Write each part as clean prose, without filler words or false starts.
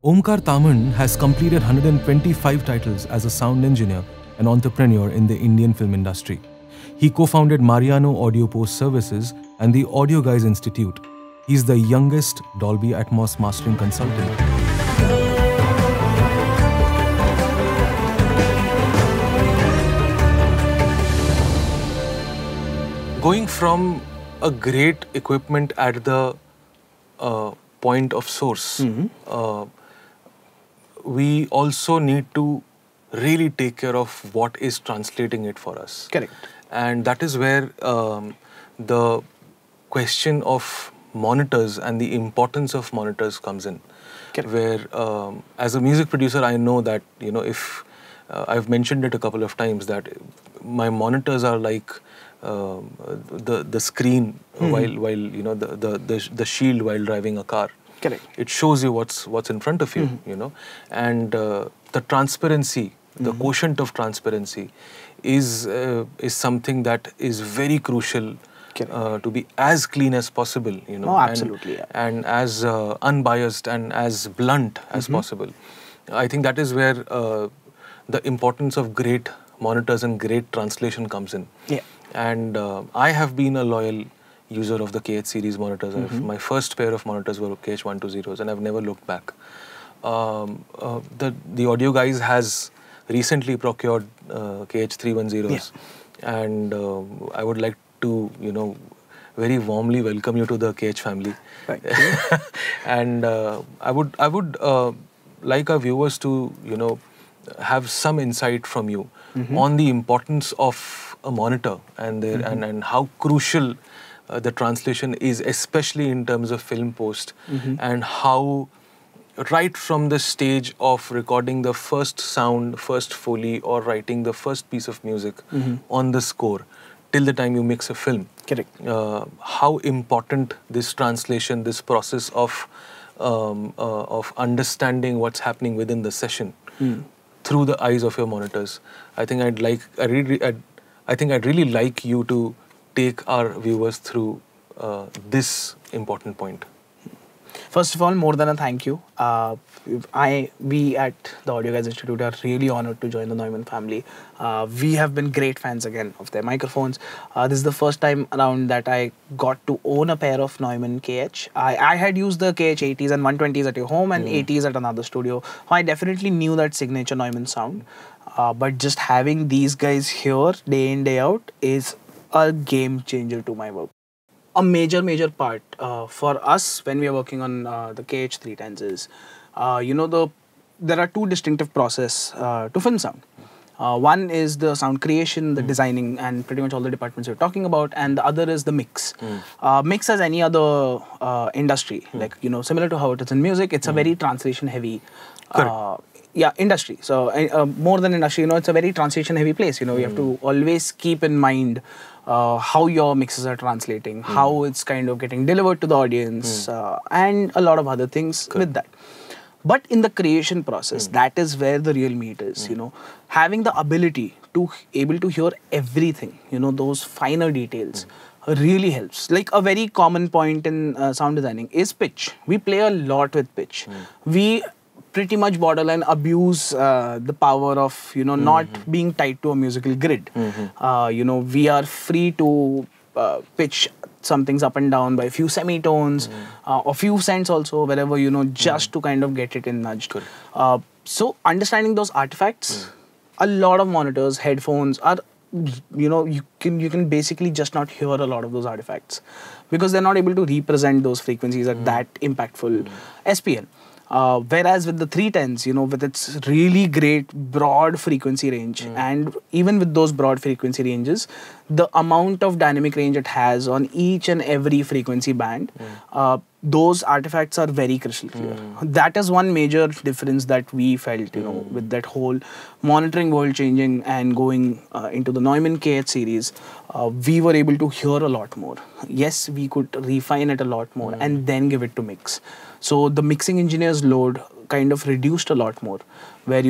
Omkar Tamhan has completed 125 titles as a sound engineer and entrepreneur in the Indian film industry. He co-founded Mariano Audio Post Services and the Audio Guys Institute. He's the youngest Dolby Atmos mastering consultant. Going from a great equipment at the point of source, we also need to really take care of what is translating it for us. Correct. And that is where the question of monitors and the importance of monitors comes in. Correct. Where as a music producer, I know that, if I've mentioned it a couple of times that my monitors are like the screen while the shield while driving a car. Correct. It shows you what's in front of you, and the transparency, the quotient of transparency, is something that is very crucial to be as clean as possible, Oh, absolutely, and as unbiased and as blunt as possible. I think that is where the importance of great monitors and great translation comes in. Yeah. And I have been a loyal user of the KH series monitors. My first pair of monitors were KH 120s, and I've never looked back. The Audio Guys has recently procured KH 310s, and I would like to very warmly welcome you to the KH family. Thank you. And I would like our viewers to have some insight from you on the importance of a monitor and and how crucial the translation is, especially in terms of film post, and how right from the stage of recording the first sound, first foley, or writing the first piece of music on the score till the time you mix a film. Correct. How important this translation, this process of understanding what's happening within the session through the eyes of your monitors. I think I'd really like you to take our viewers through this important point. First of all, more than a thank you. We at the Audio Guys Institute are really honored to join the Neumann family. We have been great fans again of their microphones. This is the first time around that I got to own a pair of Neumann KH. I had used the KH 80s and 120s at your home and 80s at another studio. I definitely knew that signature Neumann sound. But just having these guys here day in, day out is a game changer to my work. A major part for us when we are working on the KH 310s is, there are two distinctive process to film sound. One is the sound creation, the designing, and pretty much all the departments we're talking about, and the other is the mix. Mix as any other industry, like similar to how it is in music, it's a very translation heavy industry. So more than industry, it's a very translation heavy place. You have to always keep in mind how your mixes are translating, how it's kind of getting delivered to the audience, and a lot of other things with that. But in the creation process, that is where the real meat is. Having the ability to able to hear everything, those finer details, really helps. Like a very common point in sound designing is pitch. We play a lot with pitch. We pretty much borderline abuse the power of not being tied to a musical grid. We are free to pitch some things up and down by a few semitones, a few cents also, wherever just to kind of get it in nudged. So understanding those artifacts, a lot of monitors, headphones are you can basically just not hear a lot of those artifacts because they're not able to represent those frequencies at that impactful SPL. Whereas with the 310s, with its really great broad frequency range, and even with those broad frequency ranges, the amount of dynamic range it has on each and every frequency band, those artifacts are very crystal clear. That is one major difference that we felt, with that whole monitoring world changing and going into the Neumann KH series. We were able to hear a lot more. Yes, we could refine it a lot more and then give it to mix. So the mixing engineer's load kind of reduced a lot more, where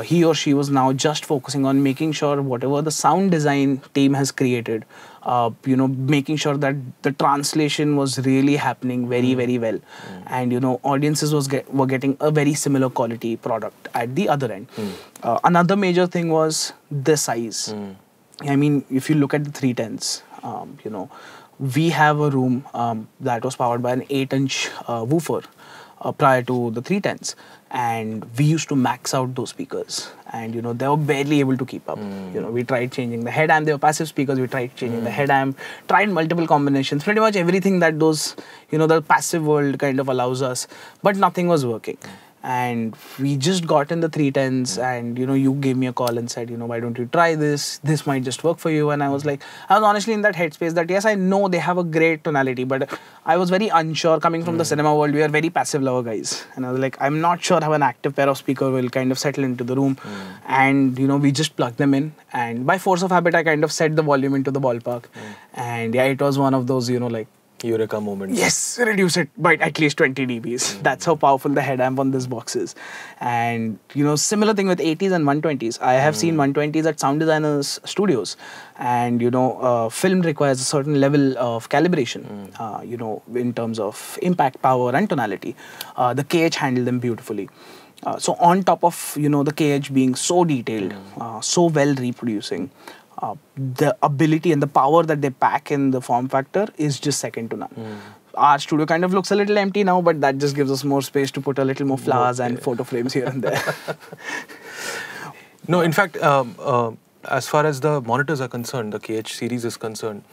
he or she was now just focusing on making sure whatever the sound design team has created, making sure that the translation was really happening very, very well, and audiences were getting a very similar quality product at the other end. Another major thing was the size. I mean, if you look at the 310s, we have a room that was powered by an 8-inch woofer prior to the 310s, and we used to max out those speakers, and they were barely able to keep up. We tried changing the head amp. They were passive speakers. We tried changing the head amp, tried multiple combinations, pretty much everything that those the passive world kind of allows us, but nothing was working. And we just got in the 310s, and you gave me a call and said, why don't you try this? This might just work for you. And I was honestly in that headspace that yes, I know they have a great tonality, but I was very unsure. Coming from the cinema world, we are very passive lover guys, and I was like, I'm not sure how an active pair of speaker will kind of settle into the room. And we just plugged them in, and by force of habit, I kind of set the volume into the ballpark. And yeah, it was one of those Eureka moments. Yes, reduce it by at least 20 dBs. That's how powerful the head amp on this box is. And similar thing with 80s and 120s. I have seen 120s at sound designers' studios, and film requires a certain level of calibration. In terms of impact, power, and tonality. The KH handled them beautifully. So on top of the KH being so detailed, so well reproducing, the ability and the power that they pack in the form factor is just second to none. Our studio kind of looks a little empty now, but that just gives us more space to put a little more flowers and photo frames here and there. No, in fact, as far as the monitors are concerned, the KH series is concerned,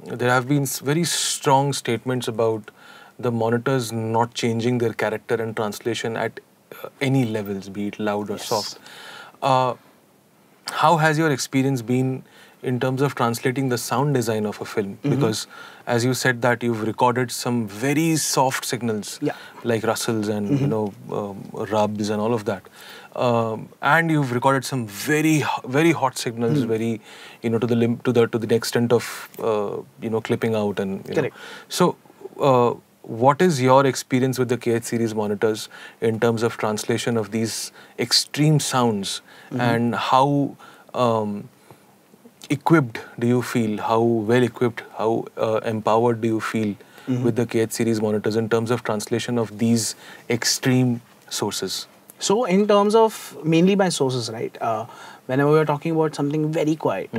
there have been very strong statements about the monitors not changing their character and translation at any levels, be it loud or soft. How has your experience been in terms of translating the sound design of a film? Because as you said that you've recorded some very soft signals, like rustles and rubs and all of that, and you've recorded some very very hot signals, very to the extent of clipping out and Correct. So what is your experience with the KH series monitors in terms of translation of these extreme sounds, and how equipped do you feel, how well equipped, how empowered do you feel with the KH series monitors in terms of translation of these extreme sources? So in terms of mainly by sources, right? Whenever we're talking about something very quiet,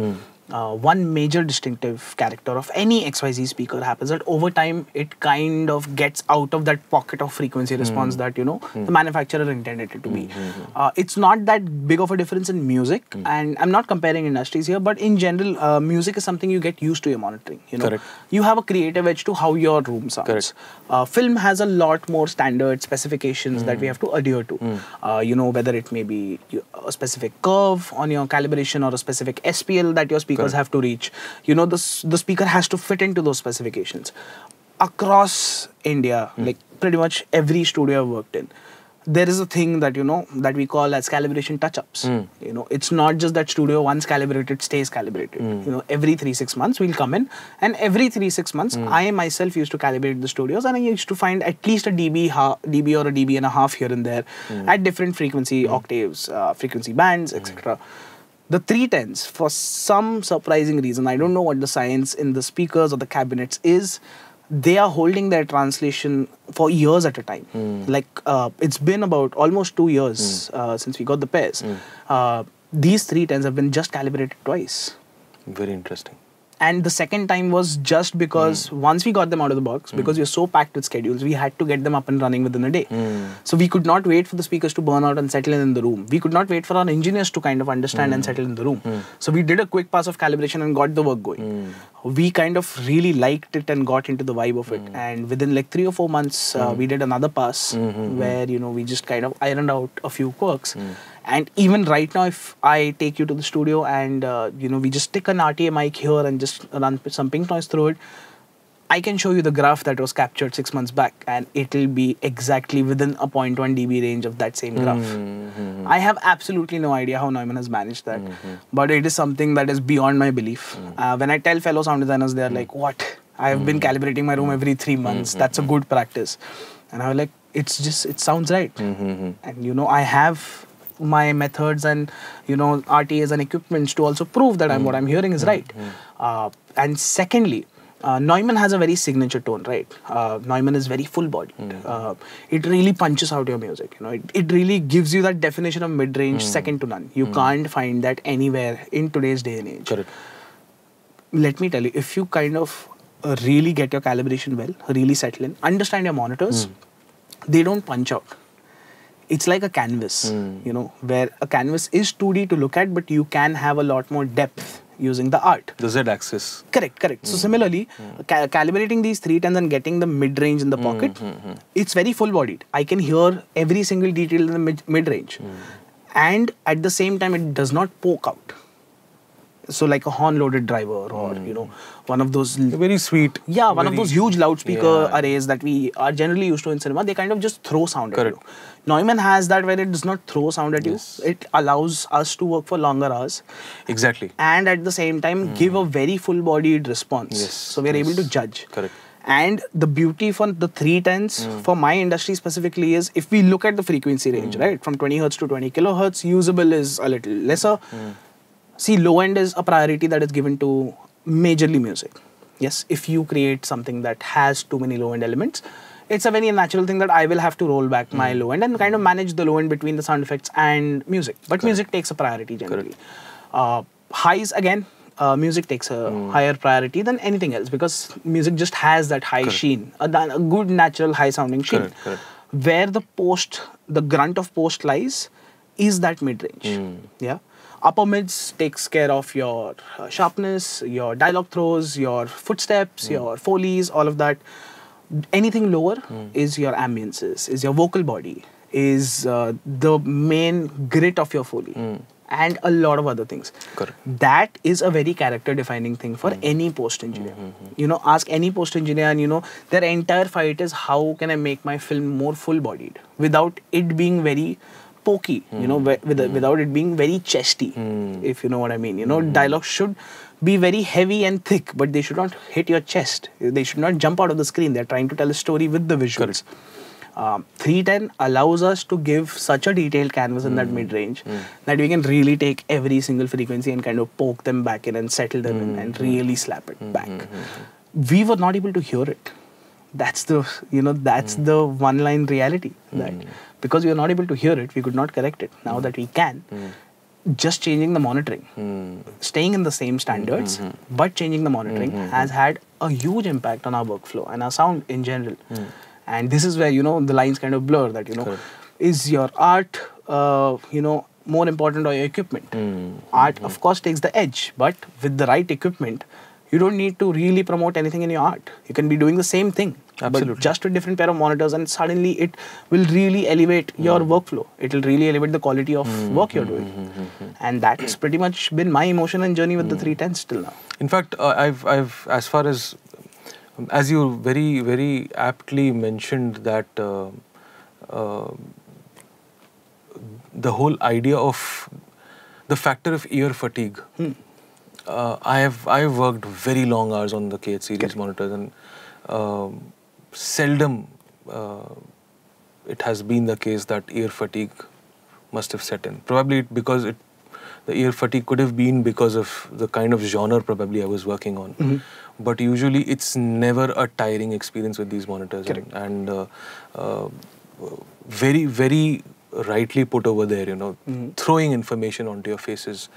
one major distinctive character of any XYZ speaker happens that over time it kind of gets out of that pocket of frequency response that the manufacturer intended it to be. It's not that big of a difference in music, and I'm not comparing industries here, but in general, music is something you get used to your monitoring. Correct. You have a creative edge to how your room sounds. Film has a lot more standard specifications that we have to adhere to. Whether it may be a specific curve on your calibration or a specific SPL that your speakers have to reach. The speaker has to fit into those specifications. Across India, like pretty much every studio I've worked in, there is a thing that that we call as calibration touch-ups. It's not just that studio once calibrated stays calibrated. Every 3-6 months we'll come in, and every 3-6 months I myself used to calibrate the studios, and I used to find at least a dB or a dB and a half here and there at different frequency octaves, frequency bands, etc. The 310s, for some surprising reason, I don't know what the science in the speakers or the cabinets is, they are holding their translation for years at a time. It's been about almost 2 years since we got the pairs. These 310s have been just calibrated twice. Very interesting. And the second time was just because once we got them out of the box, because we were so packed with schedules, we had to get them up and running within a day. So we could not wait for the speakers to burn out and settle in the room. We could not wait for our engineers to kind of understand and settle in the room. So we did a quick pass of calibration and got the work going. We kind of really liked it and got into the vibe of it. And within like 3 or 4 months, we did another pass where, we just kind of ironed out a few quirks. And even right now, if I take you to the studio and, we just stick an RTA mic here and just run some pink noise through it, I can show you the graph that was captured 6 months back, and it'll be exactly within a 0.1 dB range of that same graph. I have absolutely no idea how Neumann has managed that, but it is something that is beyond my belief. When I tell fellow sound designers, they're like, what? I've been calibrating my room every 3 months. That's a good practice. And I was like, it sounds right. And you know, I have my methods and, you know, RTAs and equipments to also prove that what I'm hearing is right. And secondly, Neumann has a very signature tone, right? Neumann is very full-bodied. It really punches out your music. You know, it really gives you that definition of mid-range, second to none. You can't find that anywhere in today's day and age. Correct. Let me tell you, if you kind of really get your calibration well, really settle in, understand your monitors, they don't punch out. It's like a canvas, you know, where a canvas is 2D to look at, but you can have a lot more depth using the art. The Z-axis. Correct. So similarly, calibrating these 310s and getting the mid-range in the pocket, it's very full-bodied. I can hear every single detail in the mid-range. And at the same time, it does not poke out. So like a horn-loaded driver or, you know, one of those... Very sweet. Yeah, one of those huge loudspeaker arrays that we are generally used to in cinema, they kind of just throw sound at you. Neumann has that where it does not throw sound at you. It allows us to work for longer hours. Exactly. And at the same time, give a very full-bodied response. So we are able to judge. Correct. And the beauty for the 310s, for my industry specifically, is if we look at the frequency range, right, from 20 Hertz to 20 kilohertz, usable is a little lesser. See, low end is a priority that is given to majorly music. Yes, if you create something that has too many low end elements, it's a very natural thing that I will have to roll back my low end and kind of manage the low end between the sound effects and music. But music takes a priority generally. Highs, again, music takes a higher priority than anything else because music just has that high sheen, a good natural high sounding sheen. Where the grunt of post lies is that mid range. Yeah. Upper mids takes care of your sharpness, your dialogue throws, your footsteps, your foley's, all of that. Anything lower is your ambiences, is your vocal body, is the main grit of your foley, and a lot of other things. Correct. That is a very character-defining thing for any post-engineer. You know, ask any post-engineer and, you know, their entire fight is how can I make my film more full-bodied without it being very pokey, you know, without it being very chesty, if you know what I mean. You know, dialogue should be very heavy and thick, but they should not hit your chest. They should not jump out of the screen. They're trying to tell a story with the visuals. 310 allows us to give such a detailed canvas in that mid-range that we can really take every single frequency and kind of poke them back in and settle them in and really slap it back. We were not able to hear it. That's the, you know, that's the one-line reality. That because we are not able to hear it, we could not correct it. Now that we can, just changing the monitoring, staying in the same standards, but changing the monitoring has had a huge impact on our workflow and our sound in general. And this is where, you know, the lines kind of blur that, you know, is your art, you know, more important or your equipment? Art, of course, takes the edge, but with the right equipment, you don't need to really promote anything in your art. You can be doing the same thing, but just with different pair of monitors, and suddenly it will really elevate your workflow. It will really elevate the quality of work you're doing. And that's pretty much been my emotion and journey with the 310s till now. In fact, I've as far as you very, very aptly mentioned that the whole idea of the factor of ear fatigue. I've worked very long hours on the KH series monitors, and seldom it has been the case that ear fatigue must have set in. Probably because the ear fatigue could have been because of the kind of genre probably I was working on. But usually it's never a tiring experience with these monitors. And very, very rightly put over there, you know, throwing information onto your faces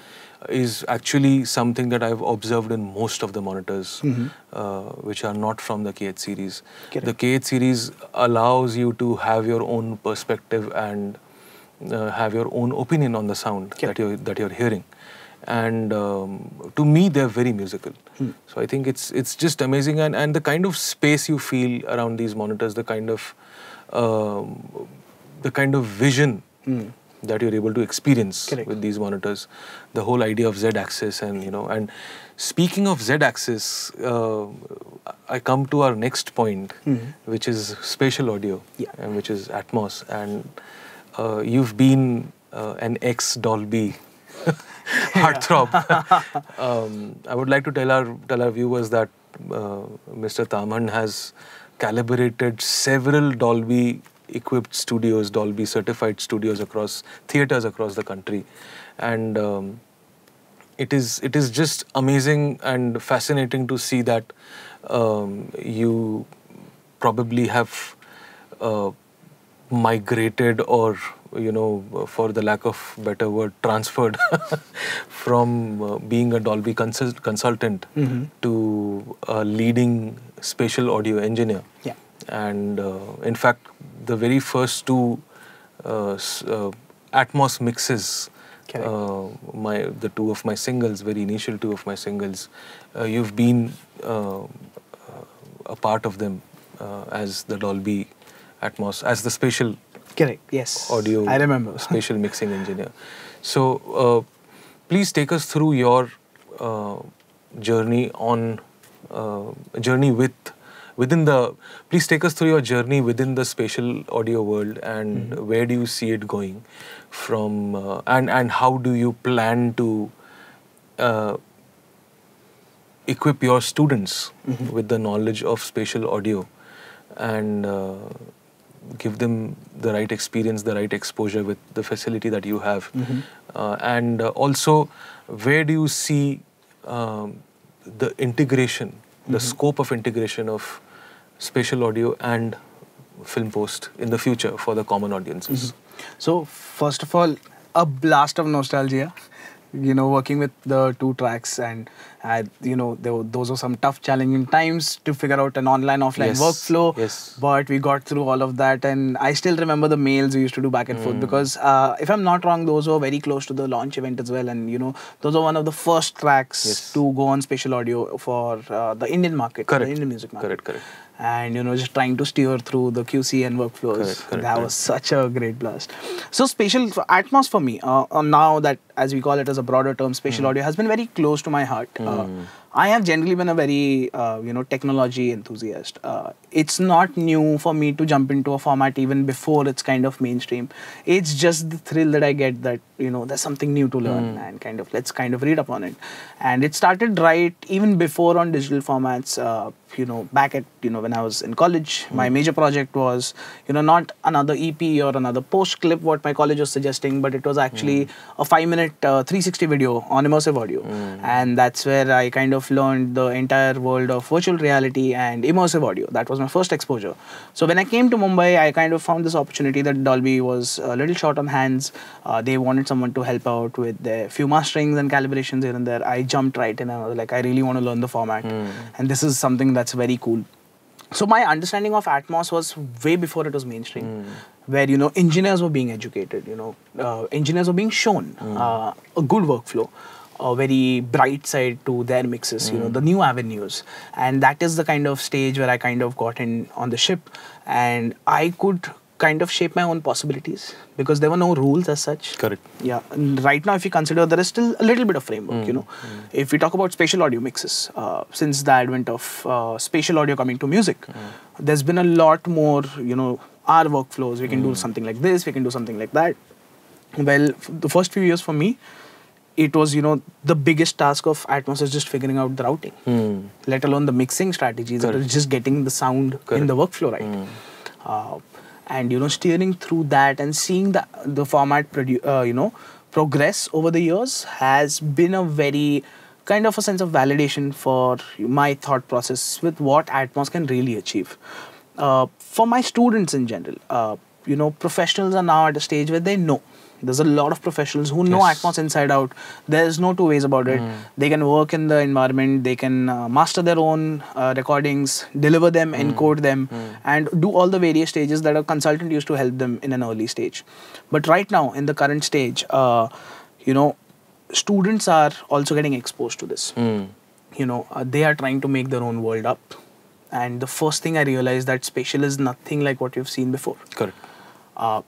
is actually something that I've observed in most of the monitors which are not from the KH series. The KH series allows you to have your own perspective and have your own opinion on the sound that you're hearing. And to me, they're very musical. So I think it's just amazing, and the kind of space you feel around these monitors, the kind of vision that you're able to experience with these monitors, the whole idea of Z-axis, and you know. And speaking of Z-axis, I come to our next point, which is spatial audio, and which is Atmos, and you've been an ex-Dolby heartthrob. I would like to tell our viewers that Mr. Tamhan has calibrated several Dolby equipped studios, Dolby certified studios across theaters across the country, and it is just amazing and fascinating to see that you probably have migrated, or for the lack of better word, transferred from being a Dolby consultant to a leading spatial audio engineer. Yeah. And in fact, the very first two Atmos mixes, the two of my singles, very initial two of my singles, you've been a part of them as the Dolby Atmos, as the spatial audio, I remember. spatial mixing engineer. So please take us through your journey please take us through your journey within the spatial audio world, and where do you see it going from, and how do you plan to equip your students with the knowledge of spatial audio, and give them the right experience, the right exposure with the facility that you have. And also, where do you see the integration, the scope of integration of spatial audio and film post in the future for the common audiences? So, first of all, a blast of nostalgia. Working with the two tracks, and those were some tough, challenging times to figure out an online-offline workflow. Yes. But we got through all of that, and I still remember the mails we used to do back and forth, because if I'm not wrong, those were very close to the launch event as well, and those were one of the first tracks to go on spatial audio for the Indian market, the Indian music market. Correct. And just trying to steer through the QC and workflows. That was such a great blast. So spatial Atmos for me, now that, as we call it as a broader term, spatial audio has been very close to my heart. I have generally been a very technology enthusiast. It's not new for me to jump into a format even before it's kind of mainstream. It's just the thrill that I get that there's something new to learn, and let's read up on it. And it started right even before on digital formats. Back at when I was in college, my major project was not another EP or another post clip what my college was suggesting, but it was actually a 5-minute 360 video on immersive audio, and that's where I kind of learned the entire world of virtual reality and immersive audio. That was my first exposure. So when I came to Mumbai, I kind of found this opportunity that Dolby was a little short on hands. They wanted someone to help out with their few masterings and calibrations here and there. I jumped right in and I was like, I really want to learn the format, and this is something that's very cool. So my understanding of Atmos was way before it was mainstream, where engineers were being educated, engineers were being shown a good workflow, a very bright side to their mixes, the new avenues, and that is the kind of stage where I kind of got in on the ship, and I could kind of shape my own possibilities because there were no rules as such. Correct. Yeah. And right now, if you consider, there is still a little bit of framework, If we talk about spatial audio mixes, since the advent of spatial audio coming to music, there's been a lot more, our workflows. We can do something like this, we can do something like that. Well, the first few years for me, it was, the biggest task of Atmos is just figuring out the routing, let alone the mixing strategies. It was just getting the sound in the workflow right. And steering through that and seeing the format progress over the years has been a very kind of a sense of validation for my thought process with what Atmos can really achieve. For my students in general, professionals are now at a stage where they know. There's a lot of professionals who know Atmos inside out. There's no two ways about it. They can work in the environment. They can master their own recordings, deliver them, encode them, and do all the various stages that a consultant used to help them in an early stage. But right now, in the current stage, students are also getting exposed to this. They are trying to make their own world up. And the first thing I realized that spatial is nothing like what you've seen before. Correct.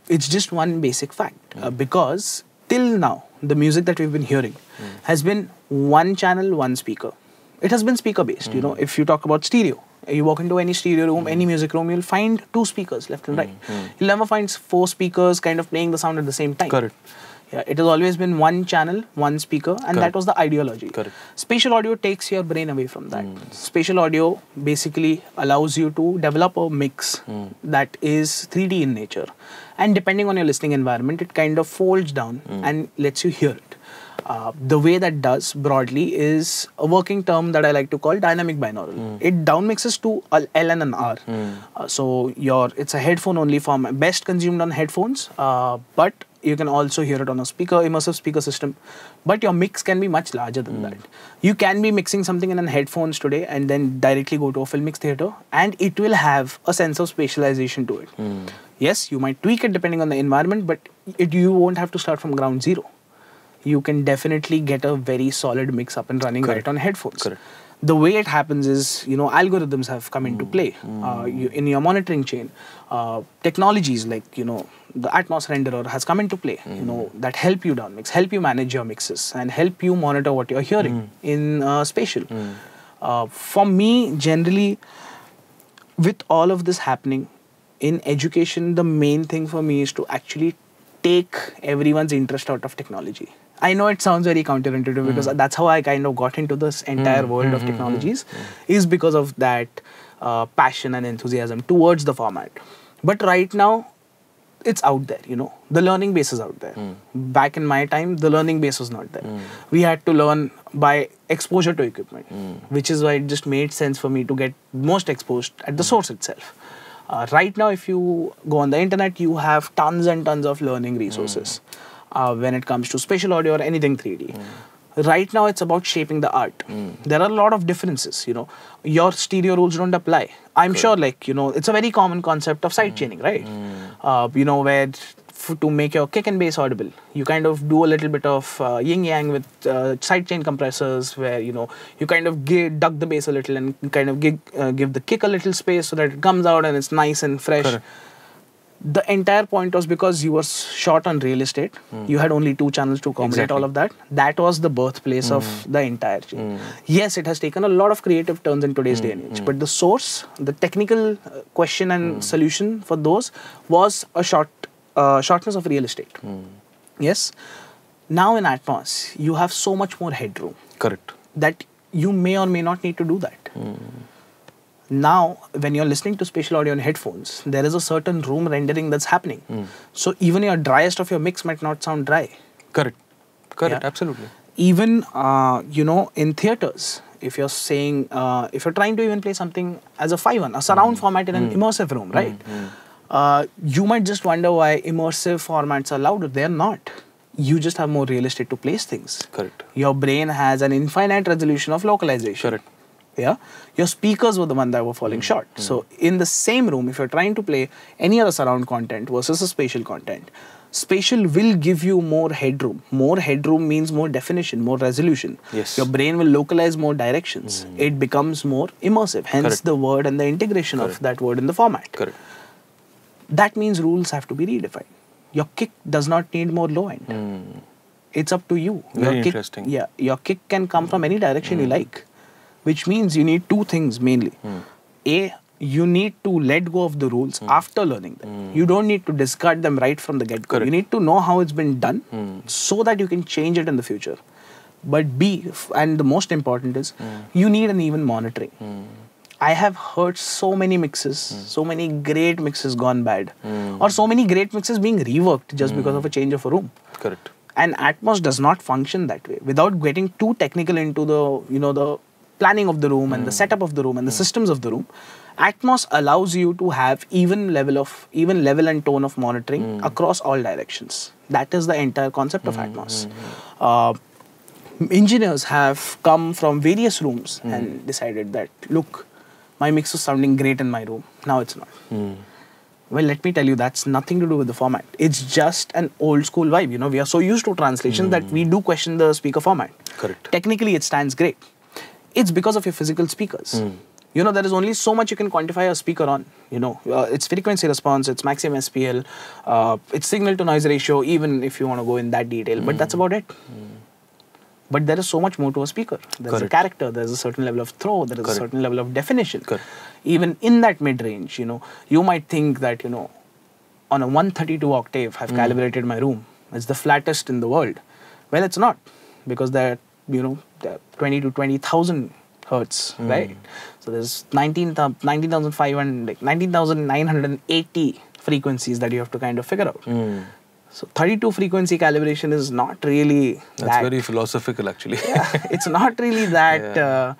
It's just one basic fact, because till now, the music that we've been hearing has been one channel, one speaker. It has been speaker based. If you talk about stereo, you walk into any stereo room, any music room, you'll find 2 speakers left and right. You'll never find 4 speakers kind of playing the sound at the same time. Correct. Yeah, it has always been one channel, one speaker, and Correct. that was the ideology. Correct. Spatial audio takes your brain away from that. Spatial audio basically allows you to develop a mix that is 3D in nature. And depending on your listening environment, it kind of folds down and lets you hear it. The way that does broadly is a working term that I like to call dynamic binaural. It downmixes to L and an R. So it's a headphone only form, best consumed on headphones, but you can also hear it on a immersive speaker system. But your mix can be much larger than that. You can be mixing something in headphones today and then directly go to a film mix theater, and it will have a sense of spatialization to it. Yes, you might tweak it depending on the environment, but you won't have to start from ground zero. You can definitely get a very solid mix up and running right on headphones. Correct. The way it happens is, algorithms have come into play in your monitoring chain. Technologies like, the Atmos renderer has come into play, that help you downmix, help you manage your mixes, and help you monitor what you're hearing in spatial. For me, generally, with all of this happening in education, the main thing for me is to actually take everyone's interest out of technology. I know it sounds very counterintuitive because that's how I kind of got into this entire world of technologies, is because of that passion and enthusiasm towards the format. But right now, it's out there, the learning base is out there. Back in my time, the learning base was not there. We had to learn by exposure to equipment, which is why it just made sense for me to get most exposed at the source itself. Right now, if you go on the internet, you have tons and tons of learning resources when it comes to spatial audio or anything 3D. Right now, it's about shaping the art. There are a lot of differences, Your stereo rules don't apply. I'm sure, it's a very common concept of side chaining, right? Where to make your kick and bass audible, you kind of do a little bit of yin-yang with sidechain compressors, where, you kind of duck the bass a little and kind of give the kick a little space so that it comes out and it's nice and fresh. Correct. The entire point was because you were short on real estate. You had only 2 channels to accommodate all of that. That was the birthplace of the entire chain. Yes, it has taken a lot of creative turns in today's day and age, but the source, the technical question and solution for those was a shortness of real estate. Yes. Now in Atmos, you have so much more headroom. Correct. That you may or may not need to do that. Now, when you're listening to spatial audio on headphones, there is a certain room rendering that's happening. So even your driest of your mix might not sound dry. Correct. Absolutely. Even, in theaters, if you're saying, if you're trying to even play something as a 5-1, a surround format in an immersive room, right? You might just wonder why immersive formats are louder. They're not. You just have more real estate to place things. Correct. Your brain has an infinite resolution of localization. Correct. Yeah, your speakers were the one that were falling short. So in the same room, if you're trying to play any other surround content versus a spatial content, spatial will give you more headroom. More headroom means more definition, more resolution. Yes. Your brain will localize more directions. It becomes more immersive. Hence Correct. the word and the integration of that word in the format. Correct. That means rules have to be redefined. Your kick does not need more low end. It's up to you. Very kick, interesting. Yeah, your kick can come from any direction you like. Which means you need 2 things mainly. A, you need to let go of the rules after learning them. You don't need to discard them right from the get-go. You need to know how it's been done so that you can change it in the future. But B, and the most important is, you need an even monitoring. I have heard so many mixes, so many great mixes gone bad, or so many great mixes being reworked just because of a change of a room. Correct. And Atmos does not function that way. Without getting too technical into the, the planning of the room and the setup of the room and the systems of the room, Atmos allows you to have even level and tone of monitoring across all directions. That is the entire concept of Atmos. Engineers have come from various rooms and decided that, look, my mix was sounding great in my room. Now it's not. Well, let me tell you, that's nothing to do with the format. It's just an old school vibe. We are so used to translation that we do question the speaker format. Correct. Technically, it stands great. It's because of your physical speakers. There is only so much you can quantify a speaker on. Its frequency response, its maximum SPL, its signal to noise ratio, even if you want to go in that detail. But that's about it. But there is so much more to a speaker. There's a character, there's a certain level of throw, there is a certain level of definition. Even in that mid-range, you might think that, on a 132 octave, I've calibrated my room. It's the flattest in the world. Well, it's not, because they're 20 to 20,000 hertz, right? So there's 19,500, like 19,980 frequencies that you have to kind of figure out. So 32 frequency calibration is not really That's very philosophical, actually. Yeah, it's not really that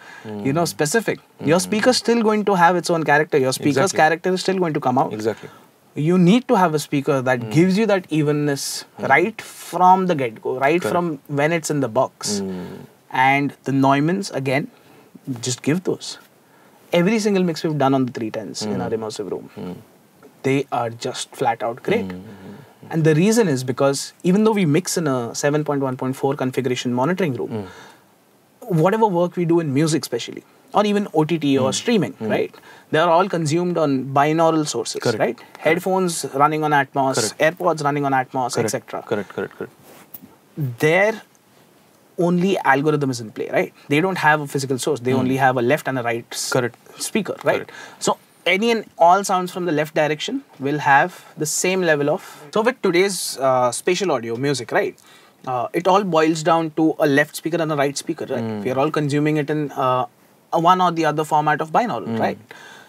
specific. Your speaker's still going to have its own character. Your speaker's character is still going to come out. Exactly. You need to have a speaker that gives you that evenness right from the get-go, right from when it's in the box. And the Neumanns, again, just give those. Every single mix we've done on the 310s in our immersive room, they are just flat out great. And the reason is because even though we mix in a 7.1.4 configuration monitoring room, whatever work we do in music especially, or even OTT or streaming, right? They are all consumed on binaural sources, right? Headphones running on Atmos, AirPods running on Atmos, etc. Correct. Their only algorithm is in play, right? They don't have a physical source. They only have a left and a right speaker, right? So any and all sounds from the left direction will have the same level of... So with today's spatial audio music, right? It all boils down to a left speaker and a right speaker, right? We are all consuming it in a one or the other format of binaural, right?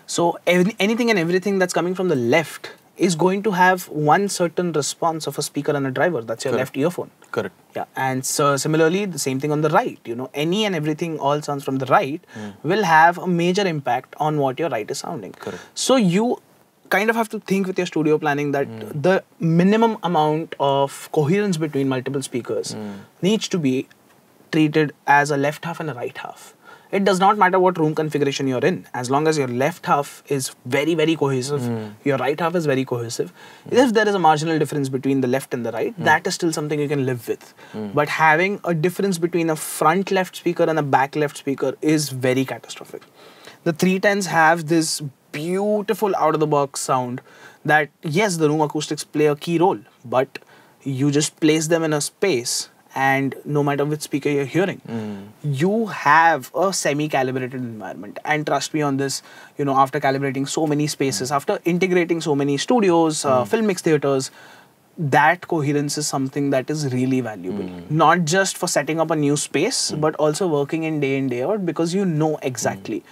So anything and everything that's coming from the left is going to have one certain response of a speaker and a driver. That's your left earphone. Correct. Yeah, and so similarly, the same thing on the right. Any and everything, all sounds from the right will have a major impact on what your right is sounding. Correct. So you kind of have to think with your studio planning that the minimum amount of coherence between multiple speakers needs to be treated as a left half and a right half. It does not matter what room configuration you're in, as long as your left half is very, very cohesive, your right half is very cohesive. If there is a marginal difference between the left and the right, that is still something you can live with. But having a difference between a front left speaker and a back left speaker is very catastrophic. The 310s have this beautiful out-of-the-box sound that, yes, the room acoustics play a key role, but you just place them in a space and no matter which speaker you're hearing, you have a semi-calibrated environment. And trust me on this, after calibrating so many spaces, after integrating so many studios, film mix theaters, that coherence is something that is really valuable. Not just for setting up a new space, but also working in day out, because you know exactly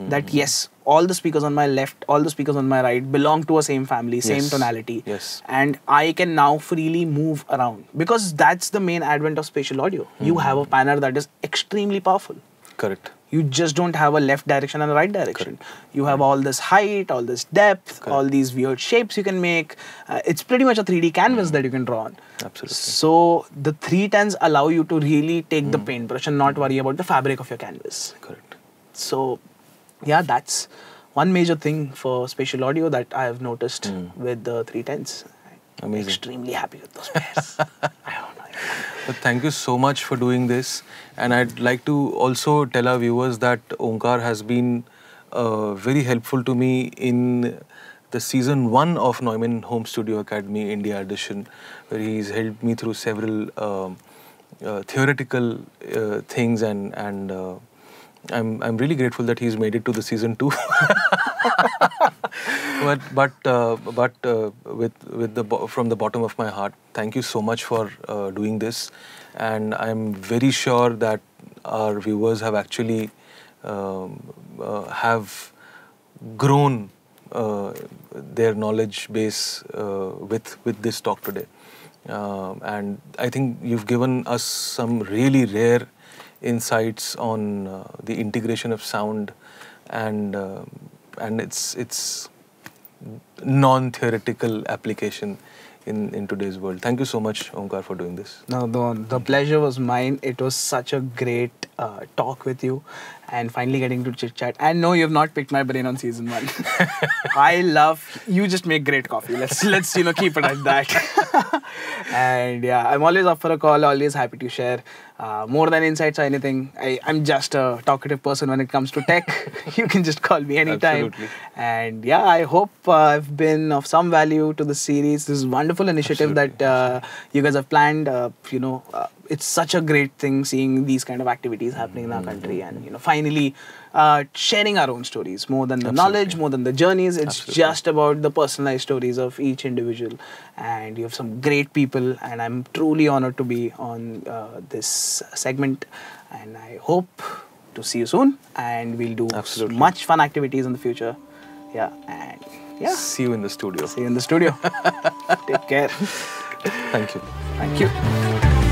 that, yes, all the speakers on my left, all the speakers on my right belong to a same family, same tonality. And I can now freely move around, because that's the main advent of spatial audio. You have a panner that is extremely powerful. Correct. You just don't have a left direction and a right direction. You have all this height, all this depth, all these weird shapes you can make. It's pretty much a 3D canvas that you can draw on. Absolutely. So the 310s allow you to really take the paintbrush and not worry about the fabric of your canvas. Correct. So yeah, that's one major thing for spatial audio that I have noticed with the 310s. Amazing. I'm extremely happy with those pairs. I don't know. But thank you so much for doing this. And I'd like to also tell our viewers that Omkar has been very helpful to me in the season 1 of Neumann Home Studio Academy India edition, where he's helped me through several theoretical things, and I'm really grateful that he's made it to the season 2. but from the bottom of my heart, thank you so much for doing this, and I'm very sure that our viewers have actually have grown their knowledge base with this talk today, and I think you've given us some really rare insights on the integration of sound and its non-theoretical application in today's world. Thank you so much, Omkar, for doing this. No, the pleasure was mine. It was such a great talk with you, and finally getting to chit-chat. And no, you have not picked my brain on season 1. You just make great coffee. Let's keep it at that. And yeah, I'm always up for a call, always happy to share. More than insights or anything, I'm just a talkative person when it comes to tech. You can just call me anytime. Absolutely. And yeah, I hope I've been of some value to the series. This is a wonderful initiative that you guys have planned. It's such a great thing seeing these kind of activities happening in our country, and finally sharing our own stories more than the knowledge, more than the journeys. It's just about the personalized stories of each individual. And you have some great people, and I'm truly honored to be on this segment. And I hope to see you soon, and we'll do much fun activities in the future. Yeah, and yeah. See you in the studio. See you in the studio. Take care. Thank you. Thank you.